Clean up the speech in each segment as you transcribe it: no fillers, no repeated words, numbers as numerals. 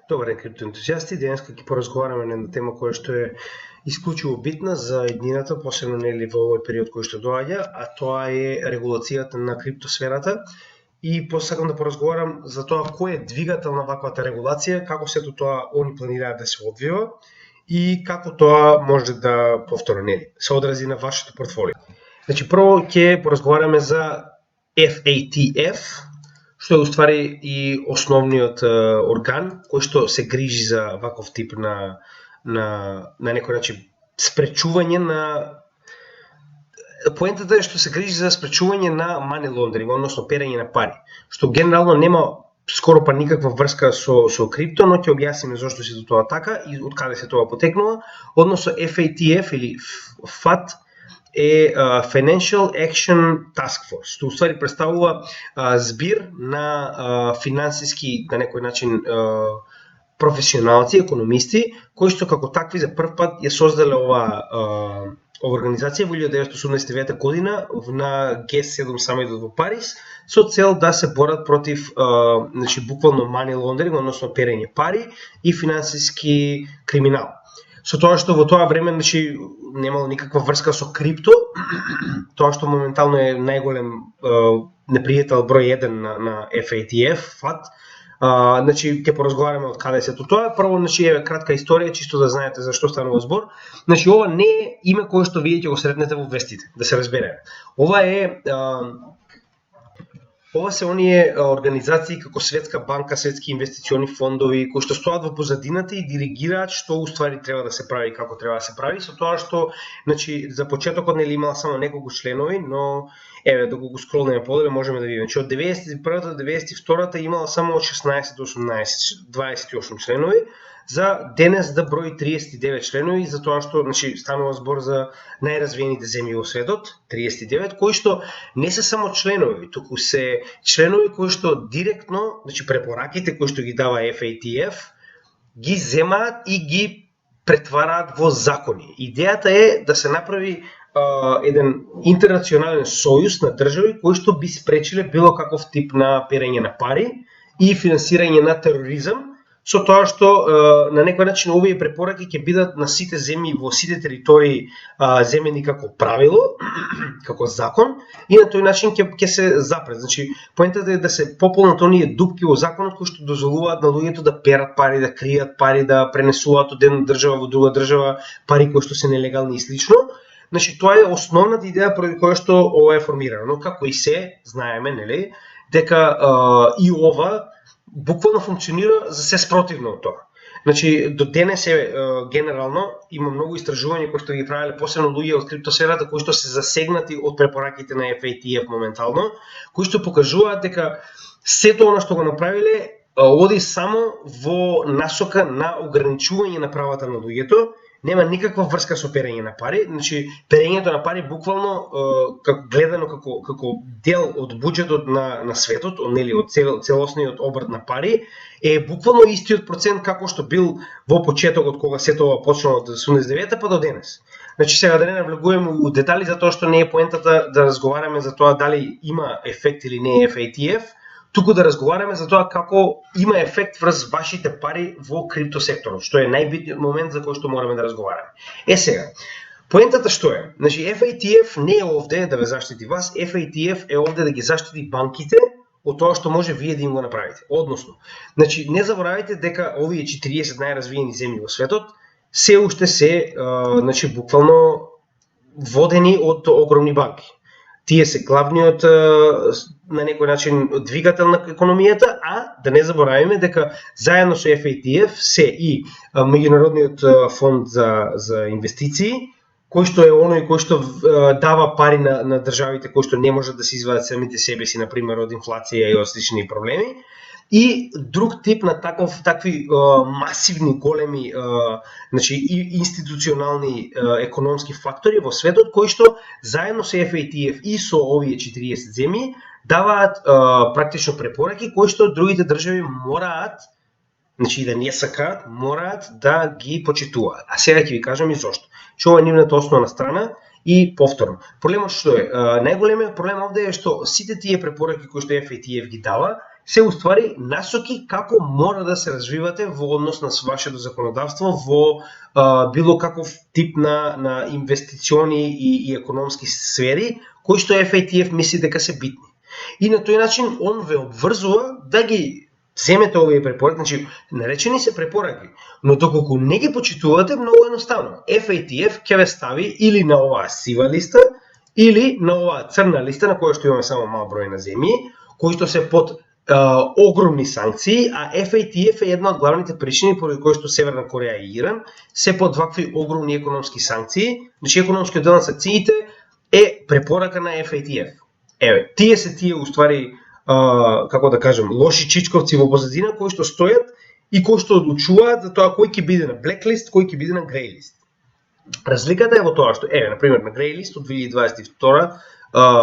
Добар ден, криптоентузијасти. Денес ќе поразговараме на една тема која што е исклучиво битна за еднината, посебно нели во овој период кој што доаѓа, а тоа е регулацијата на криптосферата. И посакам да поразговарам за тоа кој е двигател на ваквата регулација, како сето тоа они планираат да се одвива и како тоа може да повторно нели се одрази на вашето портфолио. Значи прво ќе поразговараме за FATF, што е уствари и основниот орган кој што се грижи за ваков тип на некој начин спречување на поентата е што се грижи за спречување на money laundering, односно перење на пари, што генерално нема скоро па никаква врска со крипто, но ќе објасниме зошто се тоа така и од каде се тоа потекнува. Односно FATF или FAT е Financial Action Task Force, што уствари представува збир на финансиски, на некој начин, професионалци, економисти, кои што како такви за прв пат ја создале ова организација во 1989 година на G7 Summit во Париз, со цел да се борат против значи буквално money laundering, односно перење пари и финансиски криминал. Со тоа што во тоа време значи немало никаква врска со крипто, тоа што моментално е најголем непријател број 1 на FATF, FAT. Значи ќе поразговараме од каде се тоа. Прво, значи е кратка историја, чисто да знаете за што станува збор. Значи ова не е име кое што вие ќе го сретнете во вестите, да се разбереме. Ова се оние организации како Светска банка, светски инвестициони фондови кои што стоат во позадината и диригираат што уствари треба да се прави, како треба да се прави, со тоа што значи за почетокот нели имала само неколку членови, но еве доколку го скролнеме подоле можеме да видиме че од 91-та до 92-та имала само од 16 до 18, 28 членови, за денес да брои 39 членови, за тоа што значи станува збор за најразвиените земји во светот, 39, кои што не се само членови, туку се членови кои што директно, значи препораките кои што ги дава FATF, ги земаат и ги претвараат во закони. Идејата е да се направи еден интернационален сојуз на држави кои што би спречиле било каков тип на перење на пари и финансирање на тероризам, со тоа што на некој начин овие препораки ќе бидат на сите земји во сите територии земени како правило, како закон, и на тој начин ќе се запрет. Значи поентата е да се пополнат оние дупки во законот кои што дозволуваат на луѓето да перат пари, да кријат пари, да пренесуваат од една држава во друга држава пари кои што се нелегални и слично. Значи тоа е основната идеја поради која што ова е формирано, но како и се знаеме, нели, дека и ова буквално функционира за се спротивно од тоа. Значи до денес генерално има многу истражувања кои што ги правеле посебно луѓе од криптосферата кои што се засегнати од препораките на FATF моментално, кои што покажуваат дека сето она што го направиле оди само во насока на ограничување на правата на луѓето. Нема никаква врска со перење на пари, значи перењето на пари буквално гледано како дел од буџетот на светот, нели од целосниот обрт на пари, е буквално истиот процент како што бил во почетокот кога сето ова почнало од 89-та па до денес. Значи сега да не навлегуваме у детали затоа што не е поентата да разговараме за тоа дали има ефект или не е FATF, туку да разговараме за тоа како има ефект врз вашите пари во криптосекторот, што е најбитниот момент за кој што мораме да разговараме. Сега, поентата што е? Значи FATF не е овде да ве заштити вас, FATF е овде да ги заштити банките од тоа што може вие да им го направите. Односно, значи не заборавајте дека овие 40 најразвиени земји во светот се уште се значи буквално водени од огромни банки. Тие се главниот на некој начин двигател на економијата, а да не заборавиме дека заедно со FATF се и Меѓународниот фонд за инвестиции, кој што е оној кој што дава пари на државите кои што не можат да се извадат самите себе си, например од инфлација и од слични проблеми, и друг тип на такви масивни големи значи институционални економски фактори во светот кои што заедно со FATF и со овие 40 земји даваат практично препораки кои што другите држави мораат, значи да не сакаат, мораат да ги почитуваат. А сега ќе ви кажам и зошто. Што ова е нивната основна страна и повторно. Проблемот што е? Најголемиот проблем овде е што сите тие препораки кои што FATF ги дава се уствари насоки како мора да се развивате во однос на вашето законодавство во било каков тип на инвестициони и економски сфери кои што FATF мисли дека се битни. И на тој начин он ве обврзува да ги земете овие препораки, значи наречени се препораки, но доколку не ги почитувате, многу едноставно. FATF ќе ве стави или на оваа сива листа, или на оваа црна листа на која што имаме само мал број на земји, кои што се под огромни санкции, а FATF е една од главните причини поради кои што Северна Кореја и Иран се под вакви огромни економски санкции. Значи економскиот дел на санкциите е препорака на FATF. Еве, тие уствари како да кажем, лоши чичковци во позадина кои што стојат и кои што одлучуваат за тоа кој ќе биде на blacklist, кој ќе биде на greylist. Разликата е во тоа што, на пример, на greylist од 2022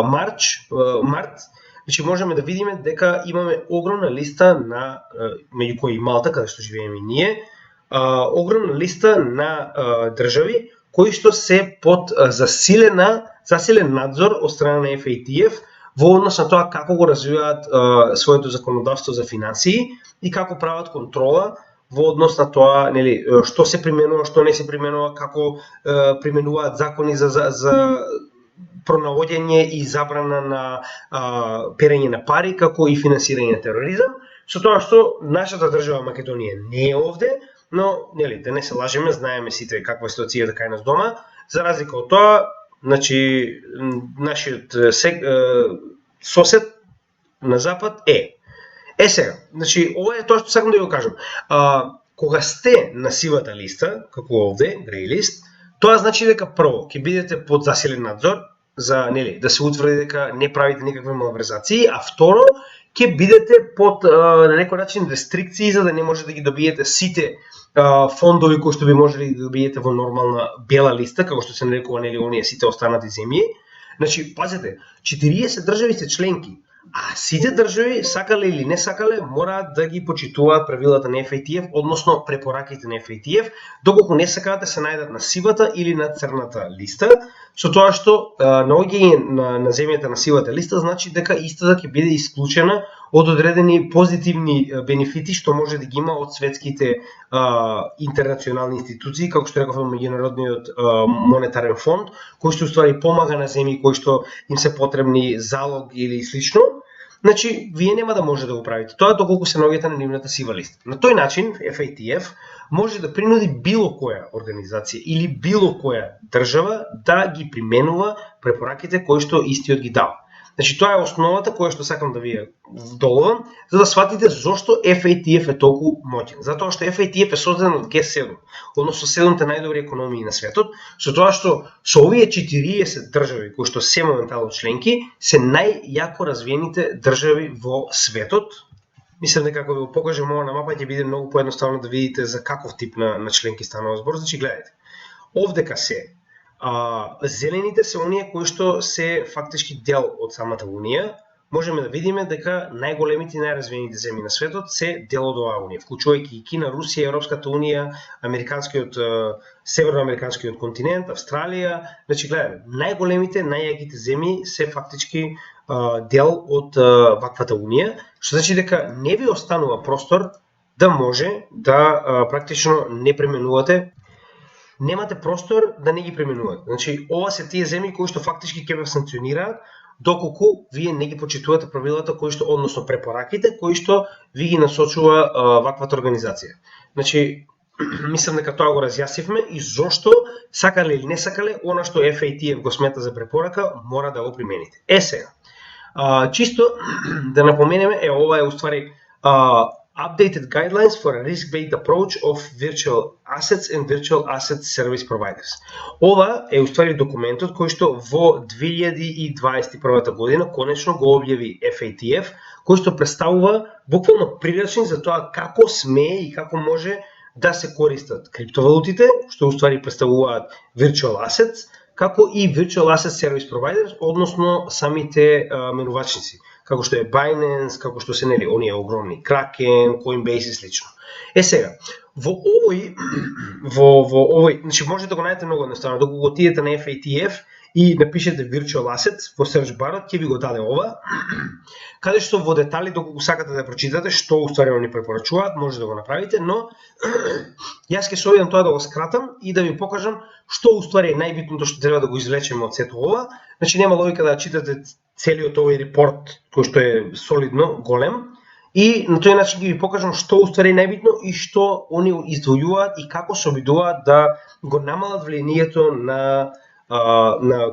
март, значи можеме да видиме дека имаме огромна листа на, меѓу кои и Малта, каде што живееме и ние, огромна листа на држави кои што се под засилен надзор од страна на FATF во однос на тоа како го развиваат своето законодавство за финансии и како прават контрола во однос на тоа, нели, што се применува, што не се применува, како применуваат закони за пронаоѓање и забрана на перење на пари, како и финансирање на тероризам, со тоа што нашата држава Македонија не е овде, но нели да не се лажеме, знаеме сите каква е ситуацијата кај нас дома. За разлика од тоа, значи нашиот сосед на запад е. Сега, значи ова е тоа што сакам да ви го кажам. Кога сте на сивата листа, како овде, grey list, тоа значи дека прво ќе бидете под засилен надзор за нели да се утврди дека не правите никакви малверзации, а второ ќе бидете под на некој начин рестрикции за да не може да ги добиете сите фондови кои што би можели да добиете во нормална бела листа, како што се нарекува нели оние сите останати земји. Значи, пазете, 40 држави се членки, а сите држави, сакале или не сакале, мораат да ги почитуваат правилата на FATF, односно препораките на FATF, доколку не сакаат да се најдат на сивата или на црната листа, со тоа што наоѓање на земјата на сивата листа значи дека истата ќе биде исклучена од одредени позитивни бенефити што може да ги има од светските интернационални институции, како што рековме Меѓународниот монетарен фонд, кој што уствари помага на земји кои што им се потребни залог или слично. Значи, вие нема да може да го правите тоа доколку се наоѓате на нивната сива листа. На тој начин FATF може да принуди било која организација или било која држава да ги применува препораките кои што истиот ги дава. Значи, тоа е основата која што сакам да ви вдолувам, за да сватите зошто FATF е толку моќен. Затоа што FATF е создаден од G7, односно 7-те најдобри економии на светот, со тоа што со овие 40 држави кои што се моментално членки, се најјако развиените држави во светот. Мислам дека ако ви го покажем ова на мапа ќе биде многу поедноставно да видите за каков тип на членки станува збор. Значи, гледайте, овдека се зелените се оние кои што се фактички дел од самата Унија. Можеме да видиме дека најголемите и најразвиените земји на светот се дел од оваа Унија, вклучувајќи и Кина, Русија, Европската Унија, северноамериканскиот континент, Австралија. Значи, гледаме, најголемите, најјаките земји се фактички дел од ваквата Унија, што значи дека не ви останува простор да може да практично не применувате, немате простор да не ги применувате. Значи, ова се тие земји кои што фактички ќе ве санкционираат доколку вие не ги почитувате правилата кои што, односно препораките кои што ви ги насочува ваквата организација. Значи, мислам дека тоа го разјасивме и зошто, сакале или не сакале, она што FATF го смета за препорака, мора да го примените. Сега, чисто да напоменеме, ова е уствари Updated Guidelines for a Risk-Based Approach of Virtual Assets and Virtual Asset Service Providers. Ова е уствари документот кој што во 2021 година конечно го објави FATF, кој што представува буквално прирачник за тоа како смее и како може да се користат криптовалутите, што уствари представуваат Virtual Assets, како и Virtual Asset Service Providers, односно самите менувачници, како што е Binance, како што се нели оние огромни Kraken, Coinbase и слично. Сега, во овој, значи можете да го најдете многу едноставно, доколку отидете на FATF и напишете virtual assets во search барот, ќе ви го даде ова, каде што во детали, доколку сакате да прочитате што устварено ни препорачуваат, може да го направите, но јас ќе се обидам тоа да го скратам и да ви покажам што уствари е најбитното што треба да го извлечеме од сето ова. Значи нема логика да читате целиот овој репорт кој што е солидно голем, и на тој начин ќе ви покажам што уствари е најбитно и што они издвојуваат и како се обидуваат да го намалат влијанието на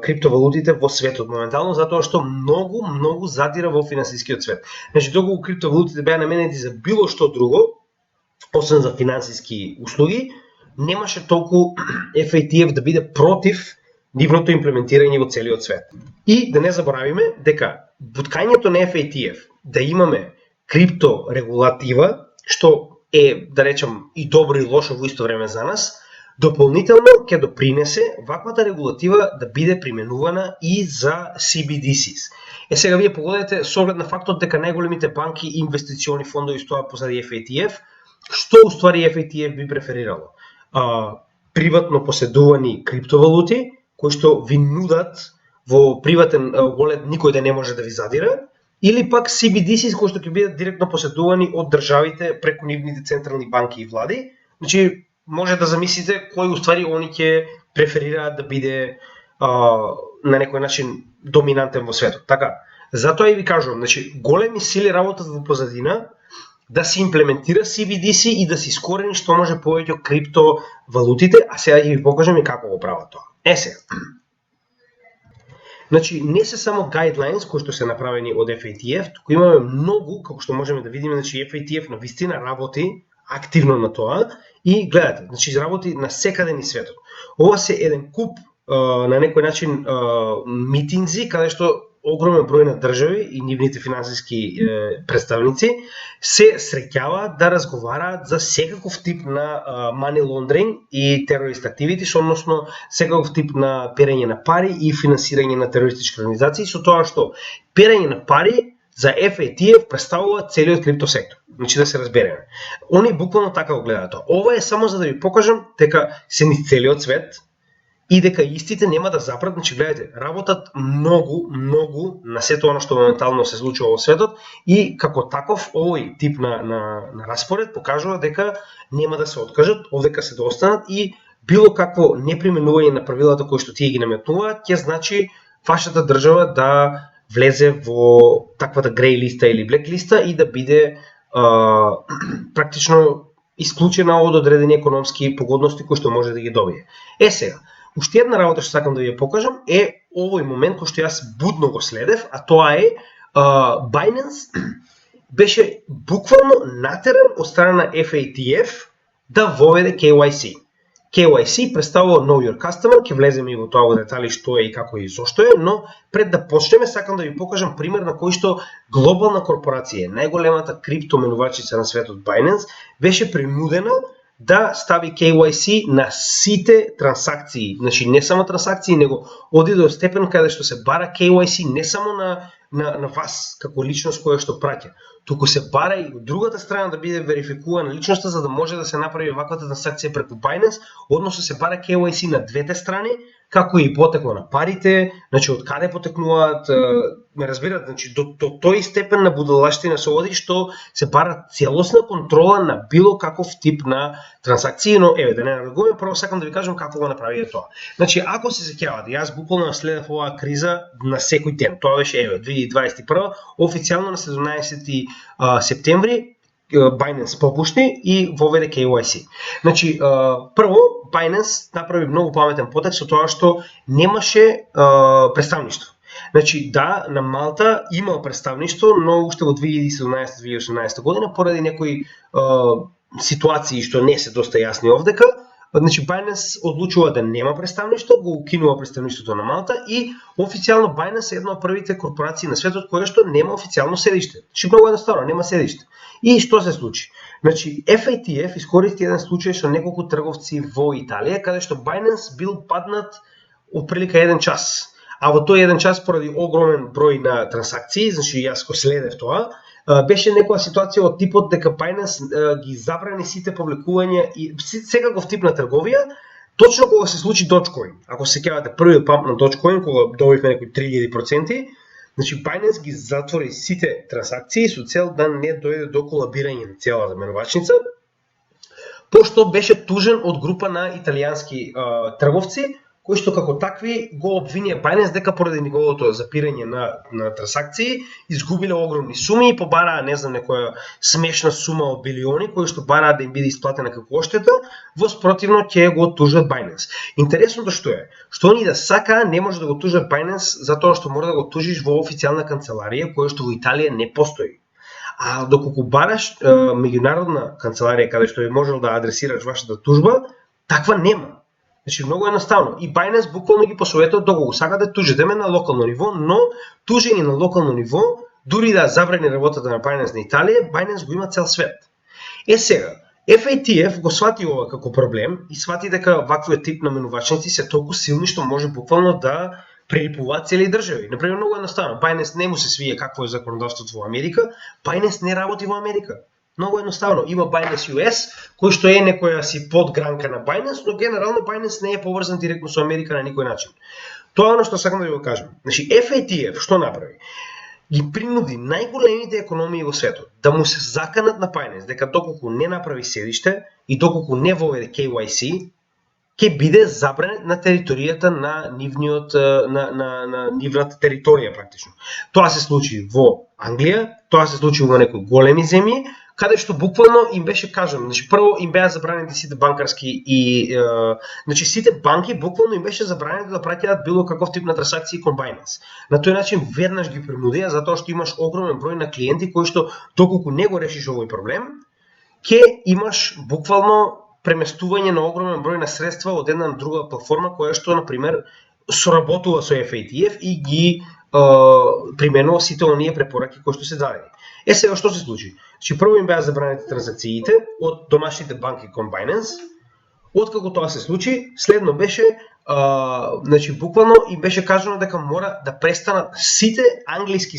криптовалутите во светот моментално, затоа што многу задира во финансискиот свет. Значи, доколку криптовалутите беа наменети за било што друго, освен за финансиски услуги, немаше толку FATF да биде против нивното имплементирање во целиот свет. И да не заборавиме дека буткањето на FATF да имаме крипто регулатива, што е, да речем, и добро и лошо во исто време за нас, дополнително ќе допринесе ваквата регулатива да биде применувана и за CBDCs. Сега вие погодете со оглед на фактот дека најголемите банки и инвестициони фондови стојат позади FATF, што уствари FATF би преферирало? Приватно поседувани криптовалути, кои што ви нудат во приватен wallet никој да не може да ви задира, или пак CBDCs кои што ќе бидат директно поседувани од државите преку нивните централни банки и влади. Значи, може да замислите кој уствари они ќе преферираат да биде на некој начин доминантен во светот. Така, затоа и ви кажувам, значи големи сили работат во позадина да се имплементира CBDC и да се искорени што може повеќе криптовалутите, а сега ќе ви покажам и како го прават тоа. Сега. Значи, не се само guidelines кои што се направени од FATF, туку имаме многу, како што можеме да видиме, значи FATF на вистина работи активно на тоа и гледате, значи работи на секаде ни светот. Ова се еден куп на некој начин митинзи каде што огромен број на држави и нивните финансиски представници се среќаваат да разговараат за секаков тип на money laundering и terrorist activities, односно секаков тип на перење на пари и финансирање на терористички организации, со тоа што перење на пари за FATF представува целиот крипто сектор. Значи да се разбереме. Они буквално така го гледаат тоа. Ова е само за да ви покажам дека се низ целиот свет и дека истите нема да запрат. Значи гледате, работат многу на сето оно што моментално се случува во светот и како таков овој тип на распоред покажува дека нема да се откажат, овдека се да останат и било какво неприменување на правилата кои што тие ги наметнуваат ќе значи вашата држава да влезе во таквата грей листа или блек листа и да биде практично исклучена од одредени економски погодности кои што може да ги добие. Сега, уште една работа што сакам да ви ја покажам е овој момент кој што јас будно го следев, а тоа е Binance беше буквално натеран од страна на FATF да воведе KYC. KYC представува Know Your Customer, ќе влеземе и во тоа во детали што е и како и зошто е, но пред да почнеме сакам да ви покажам пример на кој што глобална корпорација, најголемата криптоменувачица на светот Binance, беше принудена да стави KYC на сите трансакции. Значи не само трансакции, него оди до степен каде што се бара KYC не само на вас како личност која што праќа, туку се бара и од другата страна да биде верификувана личноста за да може да се направи ваквата трансакција преку Binance, односно се бара KYC на двете страни, како и потекло на парите, значи од каде потекнуваат, ме разбирате, значи до тој степен на будалаштина се оди што се бара целосна контрола на било каков тип на трансакции, но еве да не навегуваме, прво сакам да ви кажам како го направија тоа. Значи ако се сеќавате, јас буквално следев оваа криза на секој ден. Тоа беше еве 2021 официјално на 17 септември Binance попушти и воведе KYC. Значи, прво, Binance направи многу паметен потек со тоа што немаше представништво. Значи, да, на Малта има представништво, но уште во 2017-2018 година, поради некои ситуации што не се доста јасни овдека, значи Binance одлучува да нема представништво, го укинува представништвото на Малта и официјално Binance е една од првите корпорации на светот која што нема официјално седиште. Значи многу едноставно, нема седиште. И што се случи? Значи FATF искористи еден случај со неколку трговци во Италија каде што Binance бил паднат отприлика 1 час. А во тој 1 час поради огромен број на трансакции, значи јас го следев тоа, беше некоја ситуација од типот дека Binance ги забрани сите публикувања и секаков тип на трговија Точно кога се случи Dogecoin, ако се сеќавате првиот памп на Dogecoin, кога добивме некои 3000%, значи Binance ги затвори сите трансакции со цел да не дојде до колабирање на целата менувачница, пошто беше тужен од група на италијански трговци, кои што како такви го обвинија Binance дека поради неговото запирање на трансакции изгубиле огромни суми и побараа, не знам, некоја смешна сума од билиони кои што бараат да им биде исплатена како оштета, воспротивно ќе го тужат Binance. Интересното што е, што они да сакаа не може да го тужат Binance затоа што мора да го тужиш во официјална канцеларија која што во Италија не постои. А доколку бараш меѓународна канцеларија каде што би можел да адресираш вашата тужба, таква нема. Значи многу едноставно. И Binance буквално ги посоветува доколку сакате тужите ме на локално ниво, но тужење на локално ниво, дури да забрани работата на Binance на Италија, Binance го има цел свет. Сега, FATF го свати ова како проблем и свати дека ваквиот тип на менувачници се толку силни што може буквално да прелипуваат цели држави. Например, многу едноставно, Binance не му се свија какво е законодавството во Америка, Binance не работи во Америка. Многу едноставно, има Binance US, кој што е некоја си подгранка на Binance, но генерално Binance не е поврзан директно со Америка на никој начин. Тоа е оно што сакам да ви го кажам. Значи, FATF што направи? Ги принуди најголемите економии во светот да му се заканат на Binance дека доколку не направи седиште и доколку не воведе KYC, ќе биде забранет на територијата на нивната територија практично. Тоа се случи во Англија, тоа се случи во некои големи земји, каде што буквално им беше кажано, значи прво им беа забранети сите банкарски и значи сите банки буквално им беше забранено да праќаат било каков тип на трансакции кон Binance. На тој начин веднаш ги принудија затоа што имаш огромен број на клиенти кои што доколку не го решиш овој проблем, ќе имаш буквално преместување на огромен број на средства од една на друга платформа која што на пример соработува со FATF и ги применува сите оние препораки кои што се дадени. Сега што се случи? Значи прво им беа забранети транзакциите од домашните банки кон Binance. Откако тоа се случи, следно беше значи буквално им беше кажано дека мора да престанат сите англиски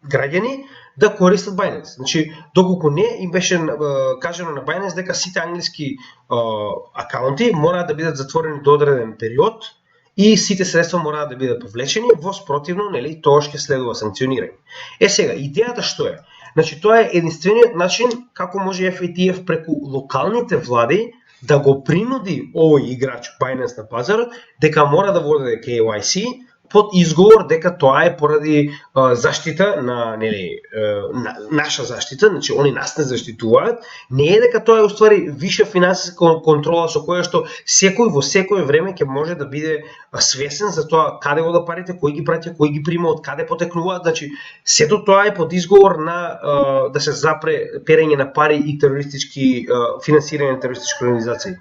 граѓани да користат Binance. Значи доколку не им беше кажано на Binance дека сите англиски акаунти мораат да бидат затворени до одреден период и сите средства мораат да бидат повлечени, воспротивно, нели, тоа ќе следува санкционирање. Сега, идејата што е? Значи, тоа е единствениот начин како може FATF преку локалните влади да го принуди овој играч Binance на пазарот дека мора да води KYC под изговор дека тоа е поради заштита на, нели, наша заштита, значи они нас не заштитуваат, не е дека тоа е уствари виша финансиска контрола со која што секој во секое време ќе може да биде свесен за тоа каде ода парите, кој ги праќа, кој ги прима, од каде потекнуваат, значи сето тоа е под изговор на да се запре перење на пари и терористички финансирање на терористички организации.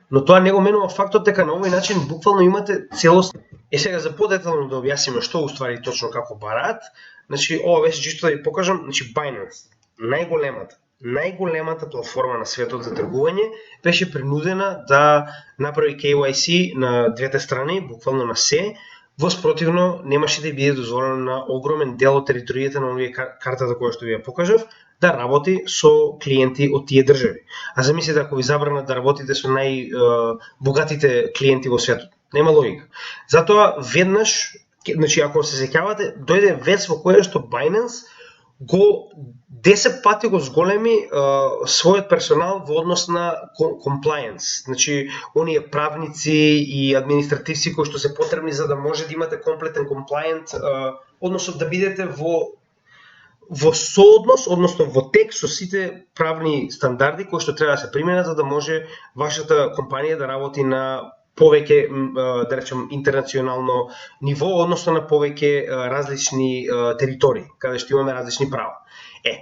Но тоа не го менува фактот дека на овој начин буквално имате целост. Сега за подетално да објасниме што уствари точно како бараат, значи ова беше чисто да ви покажам, значи Binance, најголемата платформа на светот за тргување, беше принудена да направи KYC на двете страни, буквално на се, воспротивно немаше да биде дозволено на огромен дел од територијата на овие картата која што ви ја покажав, да работи со клиенти од тие држави. А замислете ако ви забранат да работите со најбогатите клиенти во светот. Нема логика. Затоа веднаш, значи ако се сеќавате, дојде вест во која што Binance го 10 пати го зголеми својот персонал во однос на compliance. Значи, оние правници и административци кои што се потребни за да може да имате комплетен compliant, односно да бидете во сооднос, односно во тек со сите правни стандарди кои што треба да се применат за да може вашата компанија да работи на повеќе, да речем, интернационално ниво, односно на повеќе различни територии, каде што имаме различни права.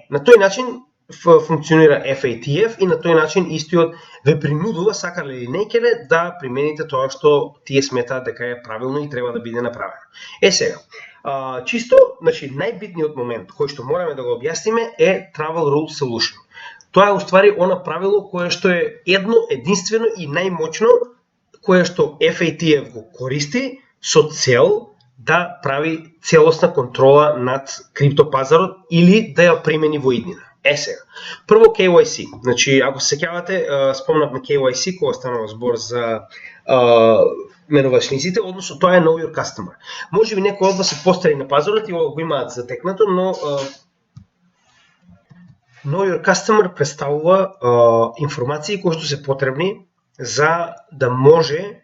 На тој начин функционира FATF и на тој начин истиот ве принудува, сакале или не, да примените тоа што тие сметаат дека е правилно и треба да биде направено. Сега, чисто, значи најбитниот момент кој што мораме да го објасниме е Travel Rule Solution. Тоа е уствари она правило кое што е единствено и најмоќно кое што FATF го користи со цел да прави целосна контрола над криптопазарот или да ја примени во иднина. Сега. Прво KYC. Значи, ако се сеќавате, спомнав на KYC кога станува збор за менувачниците, односно тоа е Know Your Customer. Може би некои од вас се постари на пазарот и го имаат затекнато, но Know Your Customer представува информации кои што се потребни за да може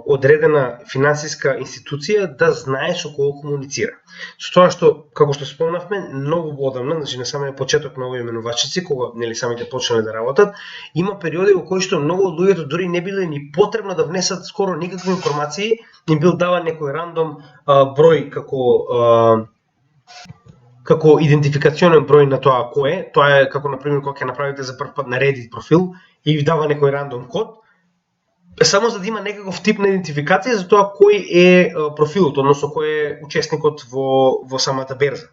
одредена финансиска институција да знае со кого комуницира. Со тоа што, како што спомнавме, многу одамна, значи на самиот почеток на овие менувачници, кога нели самите почнале да работат, има периоди во кои што многу од луѓето дури не биле ни потребно да внесат скоро никакви информации, им бил даван некој рандом број како идентификационен број на тоа кој е. Тоа е како например кога ќе направите за прв пат на Reddit профил и ви дава некој рандом код, само за да има некаков тип на идентификација за тоа кој е профилот, односно кој е учесникот во самата берза.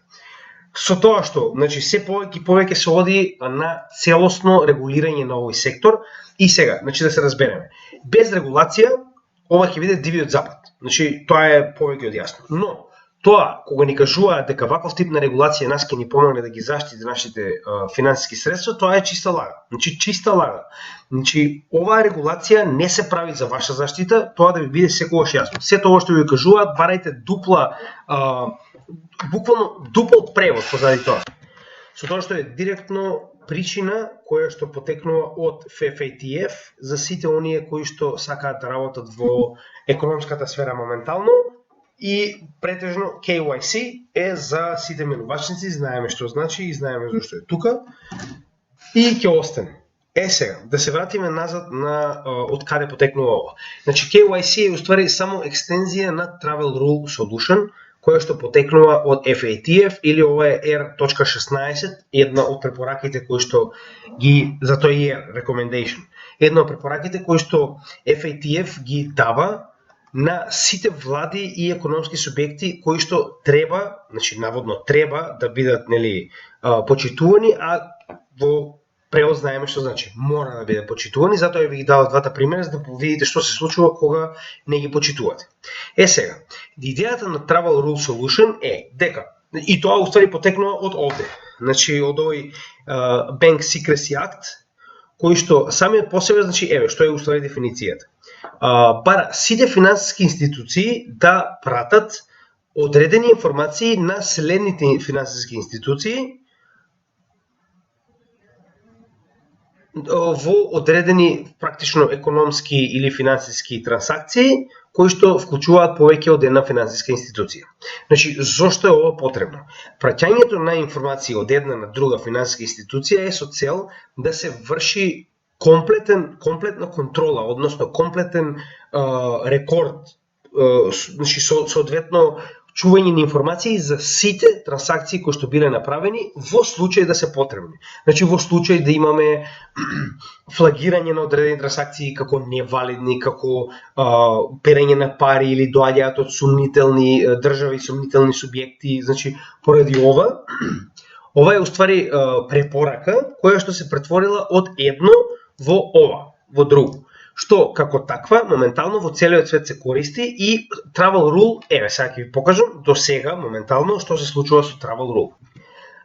Со тоа што, значи се повеќе и повеќе се оди на целосно регулирање на овој сектор и сега, значи да се разбереме. Без регулација ова ќе биде дивиот запад. Значи тоа е повеќе од јасно. Но тоа, кога ни кажуваат дека ваков тип на регулација нас ќе ни помогне да ги заштити нашите финансиски средства, тоа е чиста лага. Значи, чиста лага. Значи, оваа регулација не се прави за ваша заштита, тоа да ви биде секогаш јасно. Се тоа што ви кажуваат, барајте буквално дупол превод позади тоа. Со тоа што е директно причина која што потекнува од FATF за сите оние кои што сакаат да работат во економската сфера моментално. И претежно KYC е за сите менувачници, знаеме што значи и знаеме зашто е тука. И ќе остане. Сега, да се вратиме назад на од каде потекнува ова. Значи KYC е уствари само екстензија на Travel Rule Solution, која што потекнува од FATF или ова е R.16, една од препораките кои што ги за тој е recommendation. Една од препораките кои што FATF ги дава на сите влади и економски субјекти кои што треба, значи наводно треба да бидат нели почитувани, а во превод знаеме што значи мора да бидат почитувани, затоа ви ги давам двата примера за да видите што се случува кога не ги почитувате. Сега, идејата на Travel Rule Solution е дека и тоа уствари потекнува од овде. Значи од овој Bank Secrecy Act, кој што самиот по себе, значи еве што е уствари дефиницијата. Бара сите финансиски институции да пратат одредени информации на следните финансиски институции во одредени практично економски или финансиски трансакции кои што вклучуваат повеќе од една финансиска институција. Значи, зошто е ова потребно? Праќањето на информации од една на друга финансиска институција е со цел да се врши комплетна контрола, односно комплетен рекорд, значи соодветно чување на информации за сите трансакции кои што биле направени во случај да се потребни. Значи во случај да имаме флагирање на одредени трансакции како невалидни, како перење на пари или доаѓаат од сумнителни држави, сумнителни субјекти, значи поради ова е уствари препорака која што се претворила од едно во во друго. Што како таква моментално во целиот свет се користи и Travel Rule, еве сега ќе ви покажам до сега моментално што се случува со Travel Rule.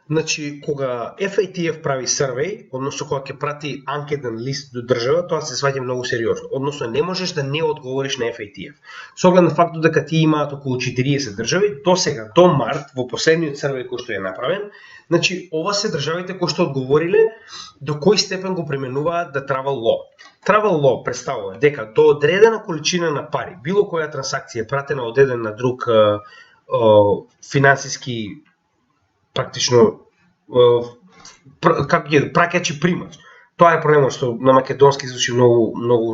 Значи, кога FATF прави survey, односно кога ќе прати анкетен лист до држава, тоа се сваќа многу сериозно. Односно не можеш да не одговориш на FATF. Со оглед на фактот дека ти имаат околу 40 држави, до сега, до март, во последниот survey кој што е направен, значи ова се државите кои што одговориле до кој степен го применуваат да Travel Law. Travel Law представува дека до одредена количина на пари, било која трансакција пратена од еден на друг финансиски практично како ќе праќач и примач. Тоа е проблемот што на македонски звучи многу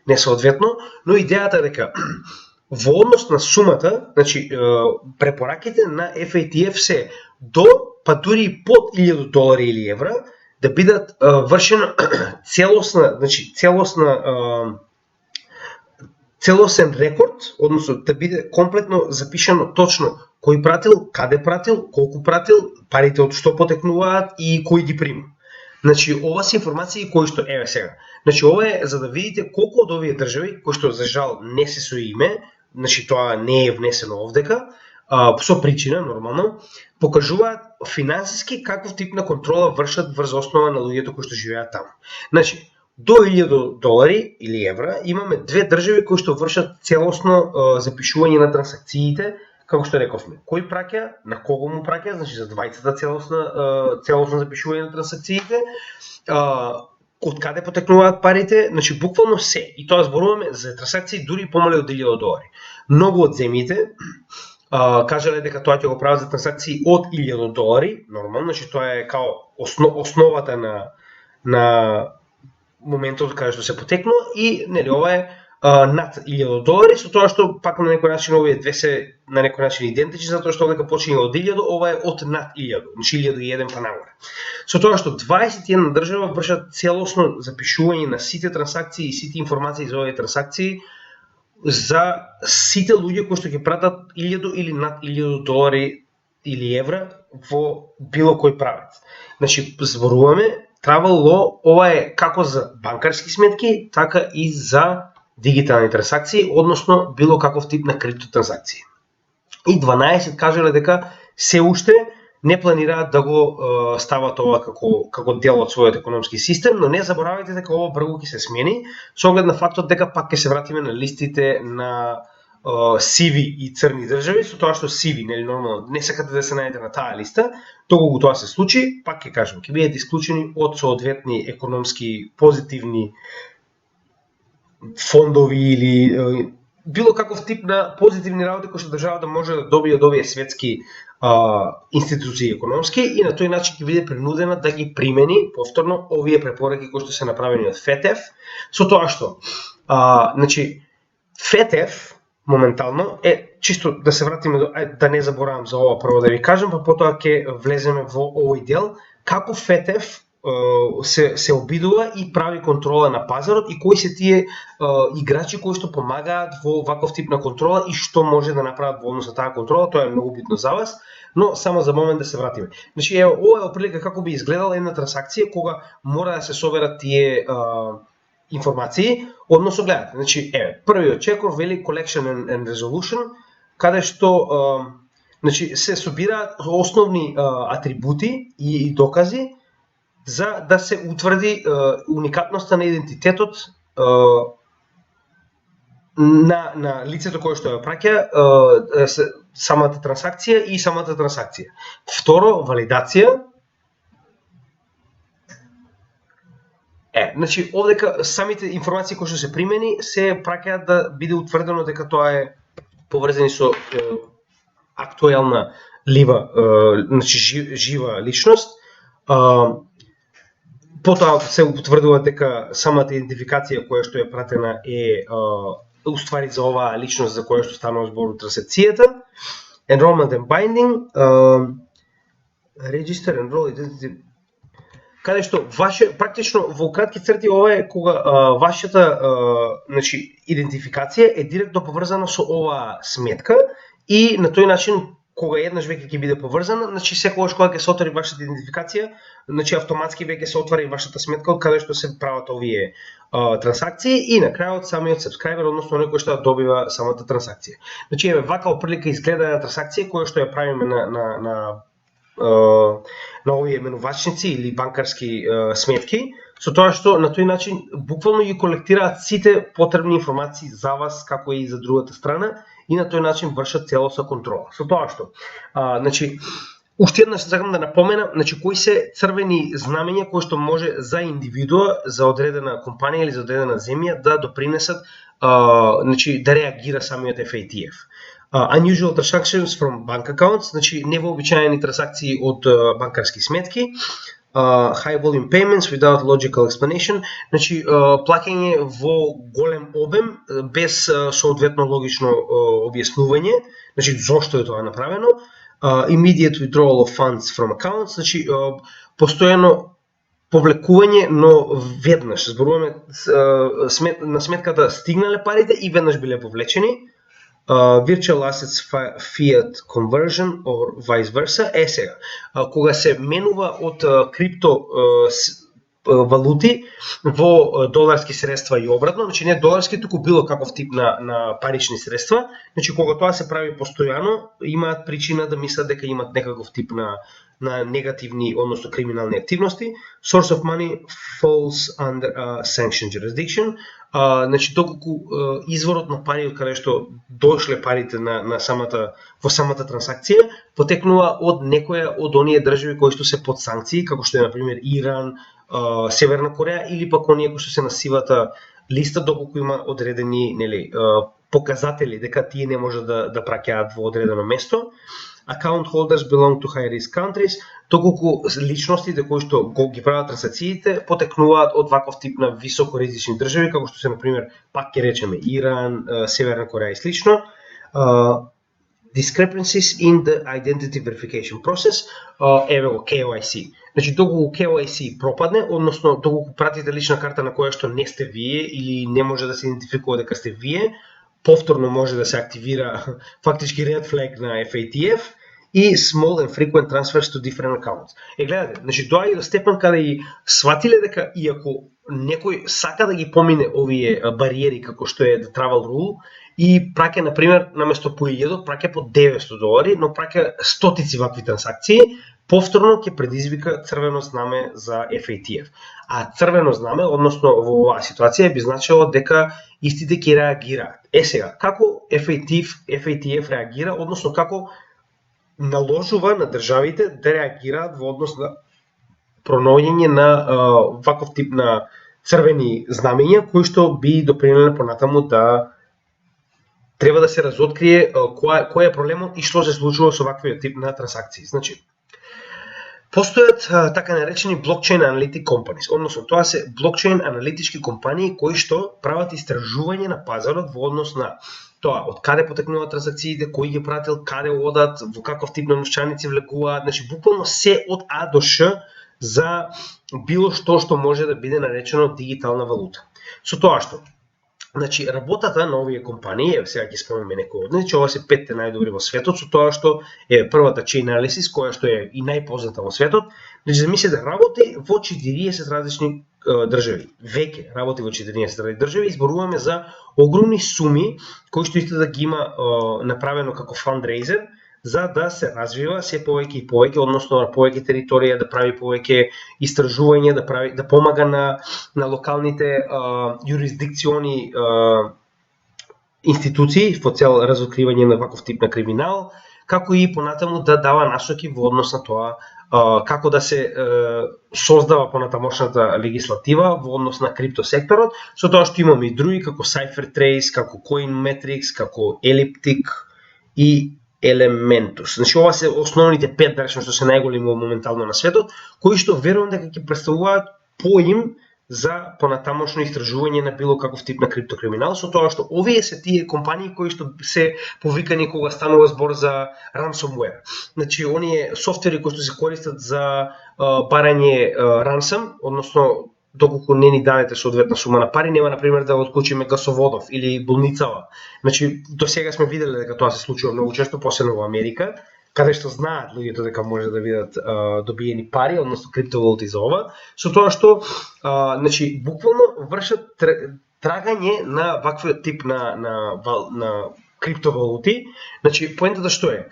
несоодветно, но идејата е дека во однос на сумата, значи препораките на FATF се до па дури под $1000 или евра да бидат вршено целосен рекорд, односно да биде комплетно запишано точно кој пратил, каде пратил, колку пратил, парите од што потекнуваат и кој ги прима. Значи, ова се информации кои што еве сега. Значи, ова е за да видите колку од овие држави кои што за жал не се со име, значи тоа не е внесено овдека, со причина нормално, покажуваат финансиски каков тип на контрола вршат врз основа на луѓето кои што живеат таму. Значи, до $1000 или евра имаме две држави кои што вршат целосно запишување на трансакциите, како што рековме. Кој праќа, на кого му праќа, значи за двајцата целосно запишување на трансакциите, од каде потекнуваат парите, значи буквално се. И тоа зборуваме за трансакции дури помале од $1000. Многу од земјите кажале дека тоа ќе го прават за трансакции од $1000, нормално, значи тоа е као основата на моментот каде што се потекнува и нели ова е над $1000, со тоа што пак на некој начин овие две се на некој начин идентични, затоа што дека почине од 1000, ова е од над 1000, значи 1001 па нагоре. Со тоа што 21 држава вршат целосно запишување на сите трансакции и сите информации за овие трансакции за сите луѓе кои што ќе пратат 1000 или над $1000 или евра во било кој правец. Значи зборуваме travel law, ова е како за банкарски сметки, така и за дигитални трансакции, односно било каков тип на криптотранзакции. И 12 кажале дека се уште не планираат да го стават ова како дел од својот економски систем, но не заборавајте дека ова брзо ќе се смени, со оглед на фактот дека пак ќе се вратиме на листите на сиви и црни држави, со тоа што сиви, нели нормално не сакате да се најдете на таа листа, доколку тоа се случи, пак ќе кажам, ќе бидете исклучени од соодветни економски позитивни фондови или било каков тип на позитивни работи кои што државата може да добие од овие светски институции економски и на тој начин ќе биде принудена да ги примени повторно овие препораки кои што се направени од ФЕТЕФ, со тоа што значи ФЕТЕФ моментално е чисто да се вратиме да не заборавам за ова прво да ви кажам, па потоа ќе влеземе во овој дел како ФЕТЕФ се обидува и прави контрола на пазарот и кои се тие играчи кои што помагаат во ваков тип на контрола и што може да направат во однос на таа контрола, тоа е многу битно за вас, но само за момент да се вратиме. Значи ова е оприлика како би изгледала една трансакција кога мора да се соберат тие информации, односно гледате, значи првиот чекор вели collection and resolution, каде што значи се собираат основни атрибути и докази за да се утврди уникатноста на идентитетот на лицето кое што ја праќа самата трансакција и самата трансакција. Второ, валидација. Значи овдека самите информации кои што се примени се праќаат да биде утврдено дека тоа е поврзани со актуелна значи жива личност. Потоа се утврдува дека самата идентификација која што е пратена е уствари за оваа личност за која што станува збор во трансакцијата. Enrollment and binding, register, enroll, identity, каде што практично во кратки црти ова е кога вашата значи идентификација е директно поврзана со оваа сметка и на тој начин кога еднаш веќе ќе биде поврзана, значи секогаш кога ќе се отвори вашата идентификација, значи автоматски веќе се отвара и вашата сметка од каде што се прават овие трансакции и на крајот самиот сабскрајбер, односно некој што добива самата трансакција. Значи вака оприлика изгледа една трансакција која што ја правиме на овие менувачници или банкарски сметки, со тоа што на тој начин буквално ги колектираат сите потребни информации за вас како и за другата страна и на тој начин вршат целосна контрола. Со тоа што значи уште еднаш сакам да напоменам, значи кои се црвени знамења кои што може за индивидуа, за одредена компанија или за одредена земја да допринесат значи да реагира самиот FATF. Unusual transactions from bank accounts, значи невообичаени трансакции од банкарски сметки. High volume payments without logical explanation, значи плаќање во голем обем без соодветно логично објаснување, значи зошто е тоа направено. Immediate withdrawal of funds from accounts, значи постојано повлекување, но веднаш, зборуваме на сметката стигнале парите и веднаш биле повлечени. Virtual assets fiat conversion or vice versa. Сега, кога се менува од крипто валути во доларски средства и обратно, значи не доларски, туку било каков тип на парични средства, значи кога тоа се прави постојано, имаат причина да мислат дека имат некаков тип на негативни, односно криминални активности. Source of money falls under a sanctioned jurisdiction. Значи, доколку изворот на пари од каде што дошле парите на во самата трансакција, потекнува од некоја од оние држави кои што се под санкции, како што е, например, Иран, Северна Кореја, или пак оние кои што се на сивата листа, доколку има одредени показатели дека тие не може да праќаат во одредено место. Account holders belong to high risk countries, доколку личностите кои што ги прават трансакциите потекнуваат од ваков тип на високо ризични држави, како што се, например, пак ќе речеме Иран, Северна Кореја и слично. Discrepancies in the identity verification process, еве го KYC. Значи, доколку KYC пропадне, односно доколку пратите лична карта на која што не сте вие или не може да се идентификува дека сте вие, повторно може да се активира фактички red flag на FATF и small and frequent transfers to different accounts. Гледате, значи доаѓа до степен каде и сватиле дека иако некој сака да ги помине овие бариери како што е the travel rule и праќа, например, наместо по 1000, праќа по $900, но праќа стотици вакви трансакции, повторно ќе предизвика црвено знаме за FATF. А црвено знаме, односно во оваа ситуација, би значило дека истите ќе реагираат. Сега, како FATF реагира, односно како наложува на државите да реагираат во однос на пронаоѓање на ваков тип на црвени знамења, кои што би допринеле понатаму да треба да се разоткрие кој е проблемот и што се случува со ваквиот тип на трансакции. Значи, постојат така наречени blockchain analytic companies, односно тоа се блокчейн аналитички компании кои што прават истражување на пазарот во однос на тоа од каде потекнуваат трансакциите, кој ги пратил, каде одат, во каков тип на новчаници влегуваат, значи буквално се од А до Ш за било што може да биде наречено дигитална валута. Со тоа што значи, работата на овие компании, сега ќе спомнеме некои од нив, че ова се 5 најдобри во светот, со тоа што е првата Chainalysis, која што е и најпозната во светот, значи замислете, работи во 40 различни држави. Веќе работи во 40 различни држави, изборуваме за огромни суми кои што исто да ги има направено како fundraiser, за да се развива се повеќе и повеќе, односно на повеќе територија, да прави повеќе истражување, да помага на локалните юрисдикциони институции во цел разоткривање на ваков тип на криминал, како и понатаму да дава насоки во однос на тоа како да се создава понатамошната легислатива во однос на криптосекторот, со тоа што имаме и други како CipherTrace, како CoinMetrics, како Elliptic и Elementus. Значи, ова се основните 5 речено што се најголеми моментално на светот, кои што верувам дека ќе представуваат поим за понатамошно истражување на било каков тип на криптокриминал, со тоа што овие се тие компании кои што се повикани кога станува збор за ransomware. Значи, оние софтвери кои што се користат за барање ransom, односно доколку не ни дадете соодветна сума на пари, нема, например, да отклучиме гасоводов или болницава. Значи, до сега сме виделе дека тоа се случува многу често, посебно во Америка, каде што знаат луѓето дека може да бидат добиени пари, односно криптовалути за ова, со тоа што значи, буквално вршат трагање на ваквиот тип на криптовалути. Значи, поентата што е?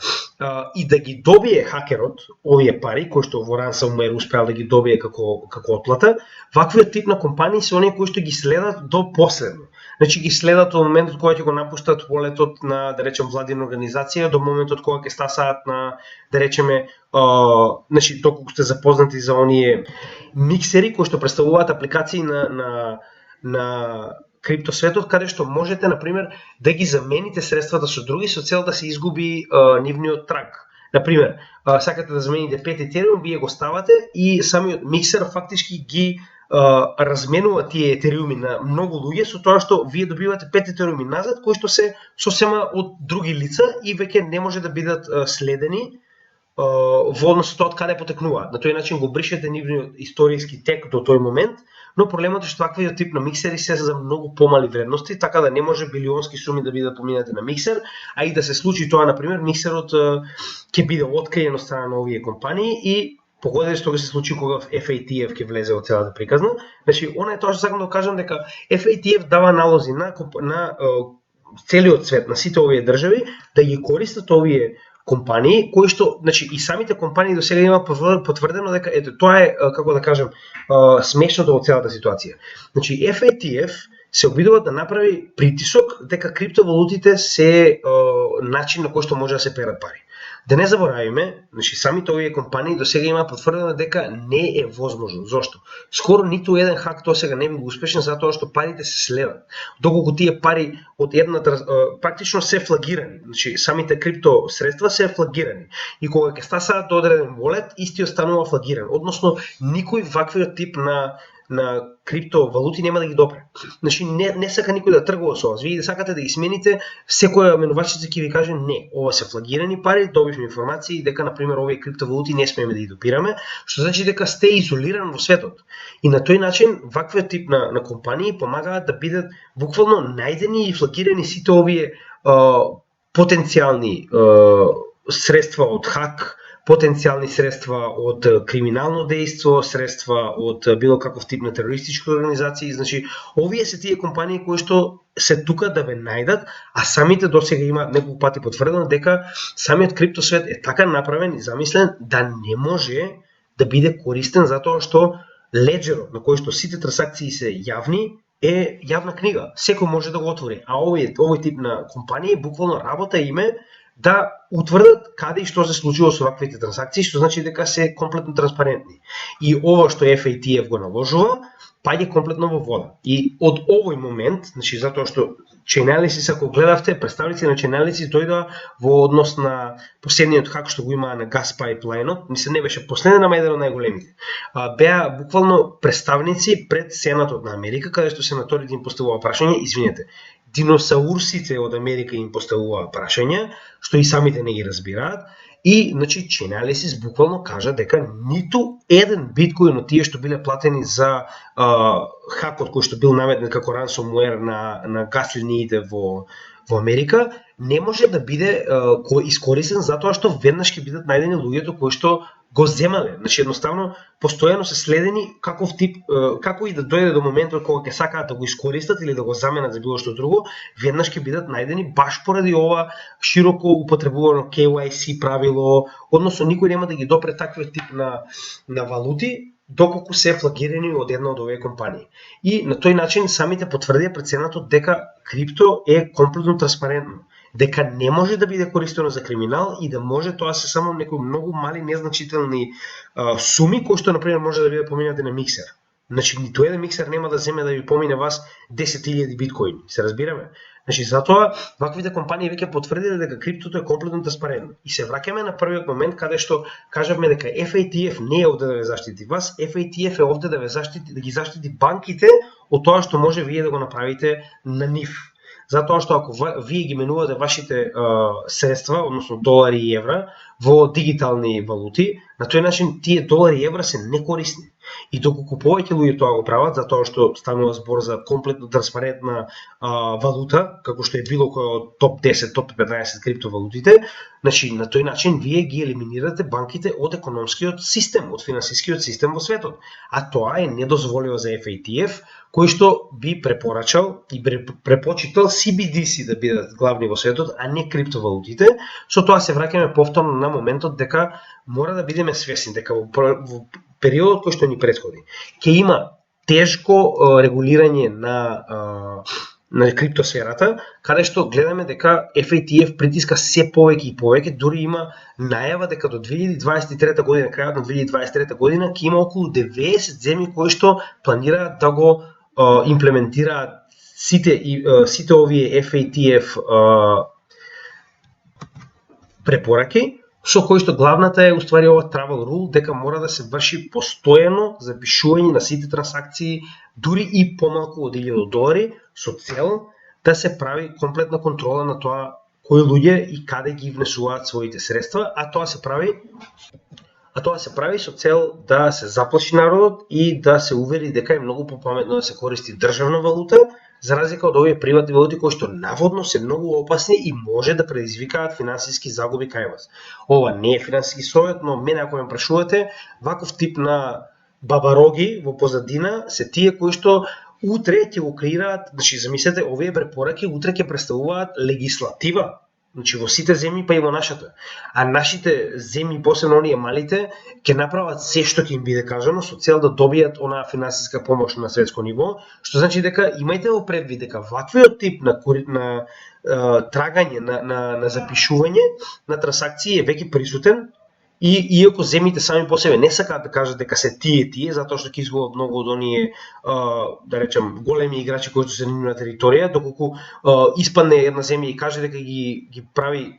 И да ги добие хакерот овие пари, кои што во ransomware успеал да ги добие како отплата, ваквиот тип на компании се оние кои што ги следат до последно. Значи, ги следат од моментот кога ќе го напуштат walletот на, да речем, владина организација, до моментот кога ќе стасаат на, да речеме, значи, доколку сте запознати за оние миксери кои што представуваат апликации на криптосветот, каде што можете, например, да ги замените средствата со други со цел да се изгуби нивниот трак. Например, сакате да замените 5 етериум, вие го ставате и самиот миксер фактички ги разменува тие етериуми на многу луѓе, со тоа што вие добивате 5 етериуми назад, кои што се сосема од други лица и веќе не може да бидат следени во однос со тоа од каде потекнуваат. На тој начин го бришете нивниот историски тек до тој момент, но проблемот е што таквиот тип на миксери се за многу помали вредности, така да не може билионски суми да бидат поминати на миксер, а и да се случи тоа, например, миксерот ќе биде откриен од страна на овие компании и погодите што ќе се случи кога FATF ќе влезе во целата приказна. Значи, она е тоа што сакам да кажам, дека FATF дава налози на целиот свет, на сите овие држави, да ги користат овие компании кои што, значи и самите компании до сега има потврдено дека ето тоа е, како да кажем, смешното од целата ситуација. Значи FATF се обидува да направи притисок дека криптовалутите се начин на кој што може да се перат пари. Да не заборавиме, значи самите овие компании до сега има потврдено дека не е возможно. Зошто? Скоро ниту еден хак тоа сега не би успешен затоа што парите се следат. Доколку тие пари од едната практично се флагирани, значи самите крипто средства се флагирани. И кога ќе стасаат до одреден волет, истиот станува флагиран. Односно никој ваквиот тип на криптовалути нема да ги допре. Значи не сака никој да тргува со вас. Вие сакате да ги смените, секоја менувачица ќе ви каже не, ова се флагирани пари, добивме информации дека на пример овие криптовалути не смееме да ги допираме, што значи дека сте изолиран во светот. И на тој начин ваквиот тип на компании помагаат да бидат буквално најдени и флагирани сите овие потенцијални средства од хак, потенцијални средства од криминално дејство, средства од било каков тип на терористички организации. Значи, овие се тие компании кои што се тука да ве најдат, а самите досега има неколку пати потврдено дека самиот криптосвет е така направен и замислен да не може да биде користен затоа што леджерот на кој што сите трансакции се јавни е јавна книга. Секој може да го отвори, а овој тип на компании буквално работа име да утврдат каде и што се случило со ваквите трансакции, што значи дека се комплетно транспарентни. И ова што FATF го наложува, паѓа комплетно во вода. И од овој момент, значи затоа што Chainalysis, ако гледавте, представници на Chainalysis дојдоа во однос на последниот хак што го има на газ пайплајнот, мислам не беше последен, ама еден од најголемите. Беа буквално представници пред Сенатот на Америка, каде што сенаторите им поставува прашање, извинете, диносаурсите од Америка им поставува прашања, што и самите не ги разбираат, и значи Chainalysis буквално кажа дека ниту еден биткоин од тие што биле платени за хакот кој што бил наметнат како ransomware на газ линиите во Америка не може да биде искористен затоа што веднаш ќе бидат најдени луѓето кои што го земале. Значи едноставно постојано се следени каков тип, како и да дојде до моментот кога ќе сакаат да го искористат или да го заменат за било што друго, веднаш ќе бидат најдени баш поради ова широко употребувано KYC правило, односно никој нема да ги допре таквиот тип на валути доколку се флагирани од една од овие компании. И на тој начин самите потврдија пред Сенатот дека крипто е комплетно транспарентно, дека не може да биде користено за криминал и да може тоа се само некои многу мали незначителни суми кои што например може да биде поминати на миксер. Значи ниту еден миксер нема да земе да ви помине вас 10.000 биткоини, се разбираме? Значи затоа ваквите компании веќе потврдиле дека криптото е комплетно транспарентно. И се враќаме на првиот момент каде што кажавме дека FATF не е овде да ве заштити вас, FATF е овде да ве заштити, да ги заштити банките од тоа што може вие да го направите на нив. Затоа што ако вие ги менувате вашите средства, односно долари и евра, во дигитални валути, на тој начин тие долари и евра се некорисни. И доколку повеќе луѓе тоа го прават, затоа што станува збор за комплетно транспарентна валута, како што е било која од топ 10, топ 15 криптовалутите, значи на тој начин вие ги елиминирате банките од економскиот систем, од финансискиот систем во светот. А тоа е недозволиво за FATF, кој што би препорачал и препочитал CBDC да бидат главни во светот, а не криптовалутите. Со тоа се враќаме повторно на моментот дека мора да бидеме свесни дека во периодот кој што ни претходи ќе има тешко регулирање на криптосферата, каде што гледаме дека FATF притиска се повеќе и повеќе, дури има најава дека до 2023 година, крајот на 2023 година, ќе има околу 90 земји кои што планираат да го имплементираат сите овие FATF препораки, со кој што главната е уствари ова travel rule, дека мора да се врши постојано запишување на сите трансакции, дури и помалку од $1000, со цел да се прави комплетна контрола на тоа кои луѓе и каде ги внесуваат своите средства, а тоа се прави со цел да се заплаши народот и да се увери дека е многу попаметно да се користи државна валута, за разлика од овие приватни валути кои што наводно се многу опасни и може да предизвикаат финансиски загуби кај вас. Ова не е финансиски совет, но мене ако ме прашувате, ваков тип на бабароги во позадина се тие кои што утре ќе го креираат, значи замислете, овие препораки утре ќе представуваат легислатива Значи во сите земји па и во нашата. А нашите земји, посебно оние малите, ќе направат се што ќе им биде кажано со цел да добијат онаа финансиска помош на светско ниво, што значи дека имајте во предвид дека ваквиот тип на трагање, на запишување на трансакции е веќе присутен. И иако земјите сами по себе не сакаат да кажат дека се тие, затоа што ќе изгубат многу од оние, да речем, големи играчи кои се на територија, доколку испадне една земја и каже дека ги прави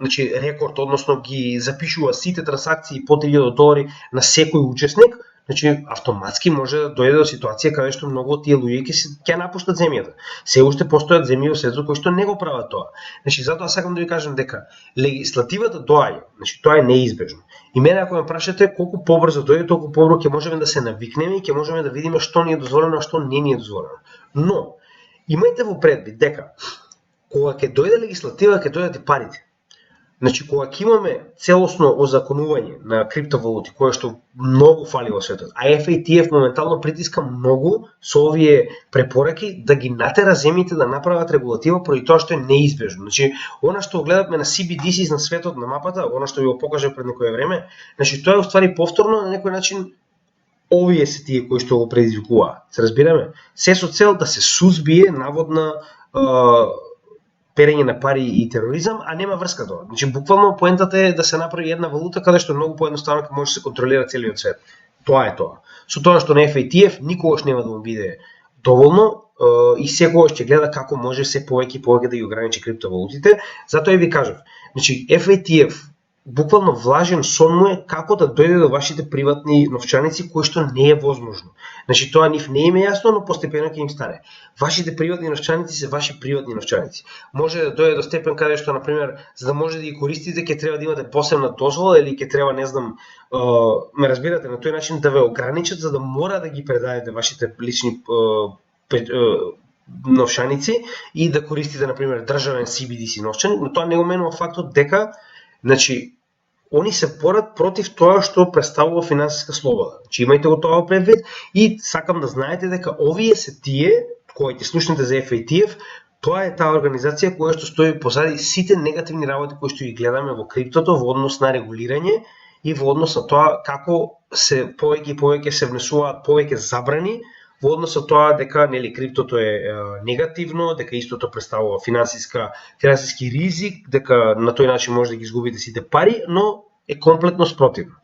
значи рекорд, односно ги запишува сите трансакции по $1000 на секој учесник, значи автоматски може да дојде до ситуација каде што многу од тие луѓе ќе напуштат земјата. Се уште постојат земји во светот кои што не го прават тоа. Значи затоа сакам да ви кажам дека легислативата доаѓа, значи тоа е неизбежно. И мене ако ме прашате колку побрзо дојде, толку побрзо ќе можеме да се навикнеме и ќе можеме да видиме што ни е дозволено, а што не ни е дозволено. Но имајте во предвид дека кога ќе дојде легислатива, ќе дојдат и парите. Значи, кога ќе имаме целосно озаконување на криптовалути, кое што многу фали во светот, а FATF моментално притиска многу со овие препораки да ги натера земјите да направат регулатива поради тоа што е неизбежно. Значи, она што гледавме на CBDCs на светот на мапата, она што ви го покажав пред некое време, значи тоа е уствари повторно на некој начин овие се тие кои што го предизвикуваат. Се разбираме? Се со цел да се сузбие наводна перење на пари и тероризам, а нема врска тоа. Значи буквално поентата е да се направи една валута каде што многу поедноставно ќе може да се контролира целиот свет. Тоа е тоа. Со тоа што на FATF никогаш нема да му биде доволно и секогаш ќе гледа како може се повеќе и повеќе да ги ограничи криптовалутите. Затоа и ви кажав, значи FATF буквално влажен сон му е како да дојде до вашите приватни новчаници, кои што не е возможно. Значи тоа нив не им е јасно, но постепено ќе им стане. Вашите приватни новчаници се ваши приватни новчаници. Може да дојде до степен каде што, например, за да може да ги користите, ќе треба да имате посебна дозвола или ќе треба, не знам, ме разбирате, на тој начин да ве ограничат за да мора да ги предадете вашите лични новчаници и да користите, например, државен CBDC новчаник, но тоа не го менува фактот дека, значи, они се борат против тоа што представува финансиска слобода. Значи имајте го тоа предвид и сакам да знаете дека овие се тие кои ќе слушнете за FATF, тоа е таа организација која што стои позади сите негативни работи кои што ги гледаме во криптото во однос на регулирање и во однос на тоа како се повеќе и повеќе се внесуваат повеќе забрани во однос на тоа дека нели криптото е негативно, дека истото представува финансиски ризик, дека на тој начин може да ги изгубите сите пари, но е комплетно спротивно.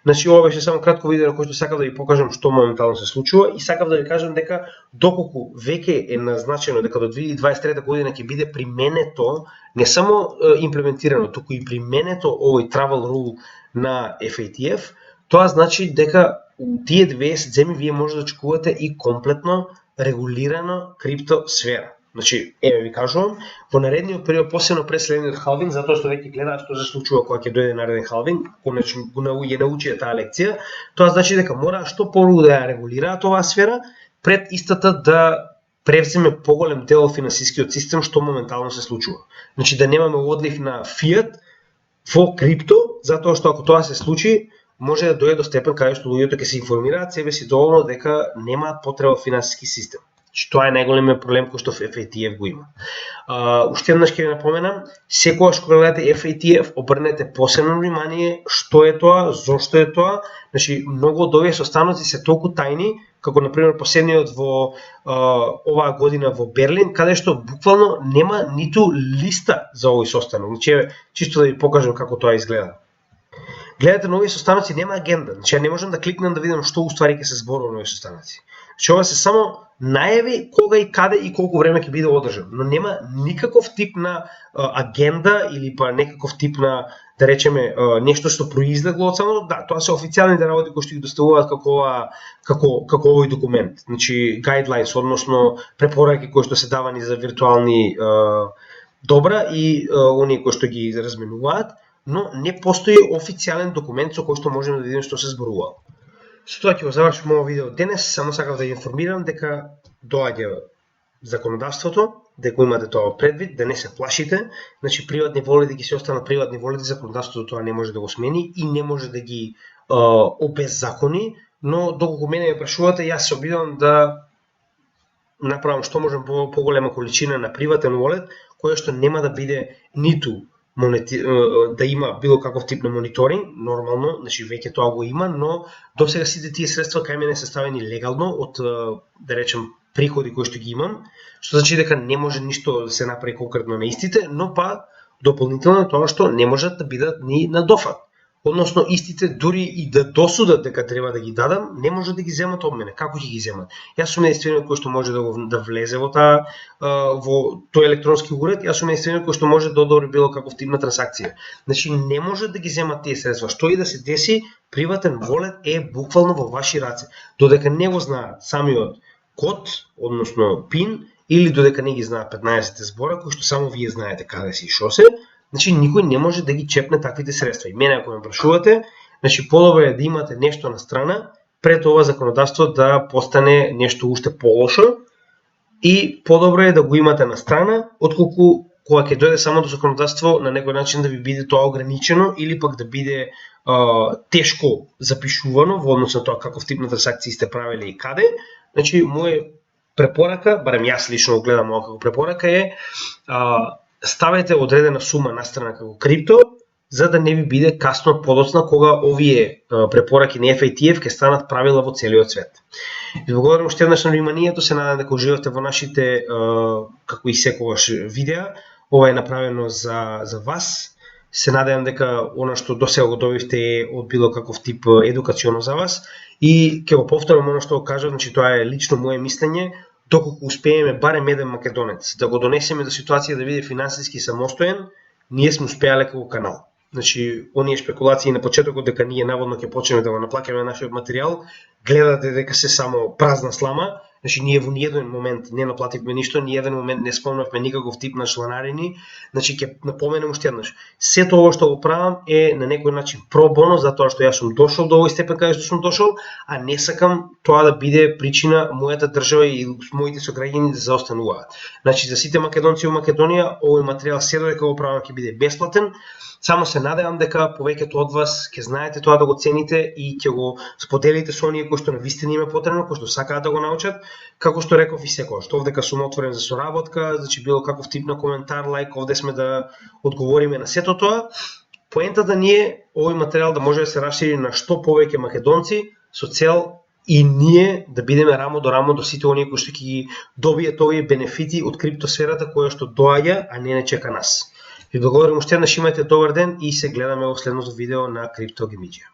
Значи ова беше само кратко видео на кој што сакав да ви покажам што моментално се случува и сакав да ви кажам дека доколку веќе е назначено дека до 2023 година ќе биде применето, не само имплементирано, туку и применето овој travel rule на FATF, тоа значи дека тие 20 земји вие може да очекувате и комплетно регулирана криптосфера. Значи, еве ви кажувам, во наредниот период, посебно пред следниот халвинг, затоа што веќе гледаат што се случува кога ќе дојде нареден халвинг, конечно го научија таа лекција, тоа значи дека мора што пору да ја регулираат оваа сфера, пред истата да превземе поголем дел од финансискиот систем што моментално се случува. Значи да немаме одлив на фиат во крипто, затоа што ако тоа се случи, може да дојде до степен каде што луѓето ќе се информираат себе си доволно дека немаат потреба финансиски систем. Тоа е најголемиот проблем кој што FATF го има. Уште еднаш ќе ви напоменам, секогаш кога гледате FATF, обрнете посебно внимание што е тоа, зошто е тоа. Значи, многу од овие состаноци се толку тајни, како например последниот во оваа година во Берлин, каде што буквално нема ниту листа за овој состанок. Значи, чисто да ви покажам како тоа изгледа. Гледате на овие состаноци, нема агенда. Значи, не можам да кликнам да видам што уствари ќе се зборува на овие состаноци. Значи, ова се само најави кога и каде и колку време ќе биде одржан, но нема никаков тип на агенда или па некаков тип на, да речеме, нешто што произлегло од само, да, тоа се официјалните работи кои што ги доставуваат како овој документ. Значи, guidelines, односно препораки кои што се давани за виртуални добра и оние кои што ги разменуваат, но не постои официјален документ со кој што можеме да видиме што се зборувало. Со тоа ќе го завршим ово видео денес, само сакав да ја информирам дека доаѓа законодавството, дека имате тоа предвид, да не се плашите, значи приватни волети ќе се останат приватни волети, законодавството тоа не може да го смени и не може да ги обеззакони, но доколку мене ме прашувате, јас се обидувам да направам што можам поголема количина на приватен волет, која што нема да биде ниту да има било каков тип на мониторинг, нормално, значи веќе тоа го има, но досега сите тие средства кај мене се ставени легално од, да речем, приходи кои што ги имам, што значи дека не може ништо да се направи конкретно на истите, но па дополнително тоа што не можат да бидат ни на дофат. Односно истите дури и да досудат дека треба да ги дадам, не може да ги земат од мене. Како ќе ги земат? Јас сум единствениот кој што може да влезе во тој електронски уред, јас сум единствениот кој што може да одобри било каков тип на трансакција. Значи не може да ги земат тие средства. Што и да се деси, приватен волет е буквално во ваши раце. Додека не го знаат самиот код, односно пин, или додека не ги знаат 15 збора, кои што само вие знаете каде си и шо се, значи никој не може да ги чепне таквите средства. И мене ако ме прашувате, значи подобро е да имате нешто на страна пред ова законодавство да постане нешто уште полошо и подобро е да го имате на страна отколку кога ќе дојде самото законодавство на некој начин да ви биде тоа ограничено или пак да биде тешко запишувано во однос на тоа каков тип на трансакции сте правеле и каде. Значи моја препорака, барем јас лично го гледам како препорака е ставете одредена сума настрана како крипто, за да не ви биде касно подоцна кога овие препораки на FATF ќе станат правила во целиот свет. Ви благодарам уште еднаш на вниманието, се надам дека уживате во нашите, како и секогаш, видеа. Ова е направено за вас. Се надевам дека она што досега го добивте е од било каков тип едукационо за вас и ќе го повторам она што го кажав, значи тоа е лично мое мислење. Доколку успееме барем еден македонец да го донесеме до ситуација да биде финансиски самостоен, ние сме успеале како канал. Значи, оние спекулации на почетокот дека ние наводно ќе почнеме да го наплаќаме нашиот материјал, гледате дека се само празна слама. Значи, ние во ниеден момент не наплативме ништо, ниеден момент не спомнавме никаков тип на чланарини. Значи, ќе напоменам уште еднаш. Сето ова што го правам е на некој начин про боно, затоа што јас сум дошол до овој степен каде што сум дошол, а не сакам тоа да биде причина мојата држава и моите сограѓани да заостануваат. Значи, за сите македонци во Македонија, овој материјал се додека го правам ќе биде бесплатен. Само се надевам дека повеќето од вас ќе знаете тоа да го цените и ќе го споделите со оние кои што навистина им е потребно, кои што сакаат да го научат. Како што реков и секогаш, овдека сум отворен за соработка, значи било каков тип на коментар, лайк, овде сме да одговориме на сето тоа. Поентата ни е овој материјал да може да се расшири на што повеќе македонци со цел и ние да бидеме рамо до рамо до сите оние кои што ќе ги добијат овие бенефити од криптосферата која што доаѓа, а не чека нас. Ви благодарам уште еднаш, имајте добар ден и се гледаме во следното видео на Крипто Гемиџија.